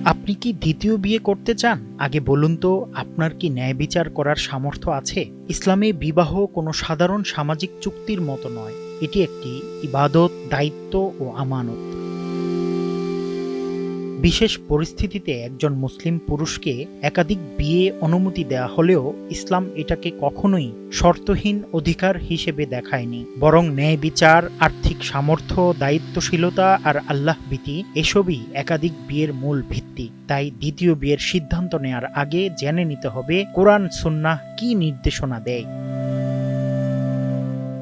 আপনি কি দ্বিতীয় বিয়ে করতে চান? আগে বলুন তো, আপনার কি ন্যায় বিচার করার সামর্থ্য আছে? ইসলামে বিবাহ কোনো সাধারণ সামাজিক চুক্তির মতো নয়। এটি একটি ইবাদত, দায়িত্ব ও আমানত। বিশেষ পরিস্থিতিতে একজন মুসলিম পুরুষকে একাধিক বিয়ে অনুমতি দেয়া হলেও ইসলাম এটাকে কখনোই শর্তহীন অধিকার হিসেবে দেখায়নি, বরং ন্যায় বিচার, আর্থিক সামর্থ্য, দায়িত্বশীলতা আর আল্লাহ ভীতি এসবই একাধিক বিয়ের মূল ভিত্তি। তাই দ্বিতীয় বিয়ের সিদ্ধান্ত নেয়ার আগে জেনে নিতে হবে কোরআন সুন্নাহ কি নির্দেশনা দেয়।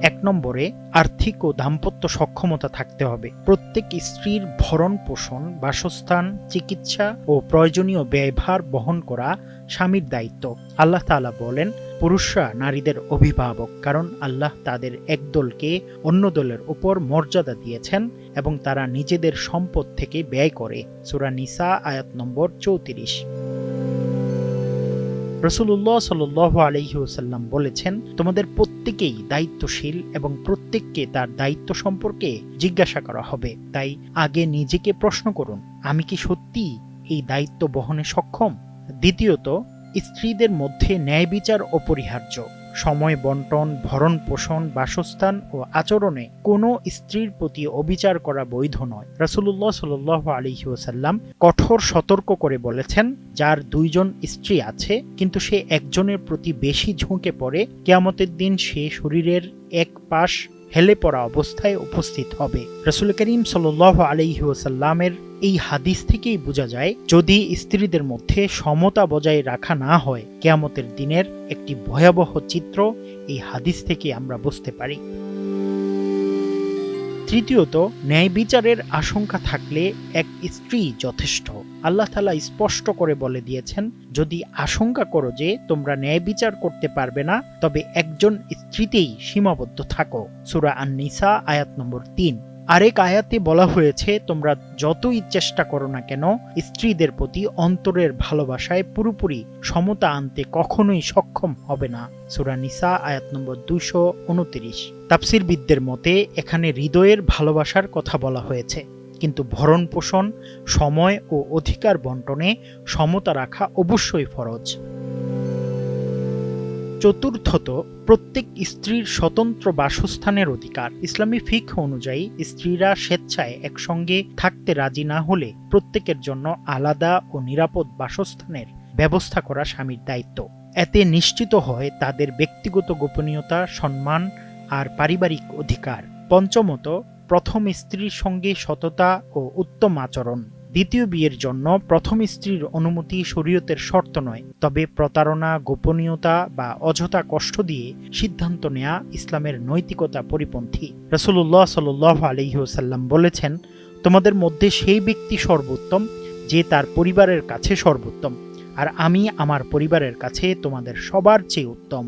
১ নম্বরে, আর্থিক ও দাম্পত্য সক্ষমতা থাকতে হবে। প্রত্যেক স্ত্রীর ভরণ পোষণ, বাসস্থান, চিকিৎসা ও প্রয়োজনীয় ব্যয়ভার বহন করা স্বামীর দায়িত্ব। আল্লাহ তাআলা বলেন, পুরুষরা নারীদের অভিভাবক, কারণ আল্লাহ তাদের এক দলকে অন্য দলের উপর মর্যাদা দিয়েছেন এবং তারা নিজেদের সম্পদ থেকে ব্যয় করে। সূরা নিসা আয়াত নম্বর ৩৪। রাসূলুল্লাহ সাল্লাল্লাহু আলাইহি ওয়াসাল্লাম বলেছেন, তোমাদের প্রত্যেকেই দায়িত্বশীল এবং প্রত্যেককে তার দায়িত্ব সম্পর্কে জিজ্ঞাসা করা হবে। তাই আগে নিজেকে প্রশ্ন করুন, আমি কি সত্যিই এই দায়িত্ব বহনে সক্ষম? দ্বিতীয়ত, স্ত্রীদের মধ্যে ন্যায় বিচার অপরিহার্য। সময় বন্টন, ভরণ পোষণ, বাসস্থান ও আচরণে কোনো স্ত্রীর প্রতি অবিচার করা বৈধ নয়। রাসূলুল্লাহ সাল্লাল্লাহু আলাইহি ওয়াসাল্লাম কঠোর সতর্ক করে বলেছেন, যার ২ জন স্ত্রী আছে কিন্তু সে একজনের প্রতি বেশি ঝুঁকে পড়ে, কিয়ামতের দিন সে শরীরের এক পাশ হেলে পড়া অবস্থায় উপস্থিত হবে। রাসূল করিম সাল্লাল্লাহু আলাইহি ওয়াসাল্লামের এই হাদিস থেকেই বোঝা যায়, যদি স্ত্রীদের মধ্যে সমতা বজায় রাখা না হয়, কিয়ামতের দিনের একটি ভয়াবহ চিত্র এই হাদিস থেকে আমরা বুঝতে পারি। তৃতীয়ত, ন্যায় বিচারের আশঙ্কা থাকলে এক স্ত্রী যথেষ্ট। আল্লাহ তাআলা স্পষ্ট করে বলে দিয়েছেন, যদি আশঙ্কা করো যে তোমরা ন্যায় বিচার করতে পারবে না, তবে একজন স্ত্রীতেই সীমাবদ্ধ থাকো। সূরা আন-নিসা আয়াত নম্বর ৩। আরেক আয়াতে বলা হয়েছে, তোমরা যতই চেষ্টা করো না কেন, স্ত্রীদের প্রতি অন্তরের ভালোবাসায় পুরোপুরি সমতা আনতে কখনোই সক্ষম হবে না। সূরা নিসা আয়াত নম্বর ২২৯। তাফসীরবিদদের মতে এখানে হৃদয়ের ভালোবাসার কথা বলা হয়েছে, কিন্তু ভরণ পোষণ, সময় ও অধিকার বন্টনে সমতা রাখা অবশ্যই ফরজ। চতুর্থত, প্রত্যেক স্ত্রীর স্বতন্ত্র বাসস্থানের অধিকার। ইসলামী ফিকহ অনুযায়ী স্ত্রীরা স্বেচ্ছায় একসঙ্গে থাকতে রাজি না হলে প্রত্যেকের জন্য আলাদা ও নিরাপদ বাসস্থানের ব্যবস্থা করা স্বামীর দায়িত্ব। এতে নিশ্চিত হয় তাদের ব্যক্তিগত গোপনীয়তা, সম্মান আর পারিবারিক অধিকার। পঞ্চমত, প্রথম স্ত্রীর সঙ্গে সততা ও উত্তম আচরণ। দ্বিতীয় বিয়ের জন্য প্রথম স্ত্রীর অনুমতি শরীয়তের শর্ত নয়, তবে প্রতারণা, গোপনীয়তা বা অযথা কষ্ট দিয়ে সিদ্ধান্ত নেয়া ইসলামের নৈতিকতা পরিপন্থী। রাসূলুল্লাহ সাল্লাল্লাহু আলাইহি ওয়াসাল্লাম বলেছেন, তোমাদের মধ্যে সেই ব্যক্তি সর্বোত্তম যে তার পরিবারের কাছে সর্বোত্তম, আর আমি আমার পরিবারের কাছে তোমাদের সবার চেয়ে উত্তম।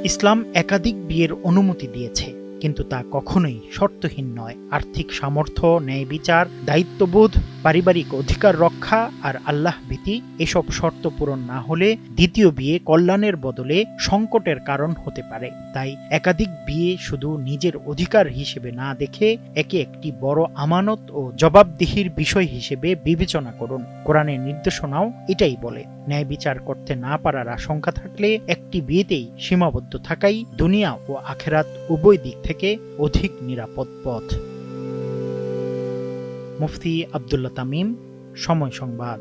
ইসলাম একাধিক বিয়ের অনুমতি দিয়েছে, কিন্তু তা কখনোই শর্তহীন নয়। আর্থিক সামর্থ্য, ন্যায় বিচার, দায়িত্ববোধ, পারিবারিক অধিকার রক্ষা আর আল্লাহ ভীতি এসব শর্ত পূরণ না হলে দ্বিতীয় বিয়ে কল্যাণের বদলে সংকটের কারণ হতে পারে। তাই একাধিক বিয়ে শুধু নিজের অধিকার হিসেবে না দেখে একে একটি বড় আমানত ও জবাবদিহির বিষয় হিসেবে বিবেচনা করুন। কোরআনের নির্দেশনাও এটাই বলে, ন্যায় বিচার করতে না পারার আশঙ্কা থাকলে একটি বিয়েতেই সীমাবদ্ধ থাকাই দুনিয়া ও আখিরাত উভয় দিক থেকে অধিক নিরাপদ পথ। মুফতি আব্দুল্লাহ তামিম, সময় সংবাদ।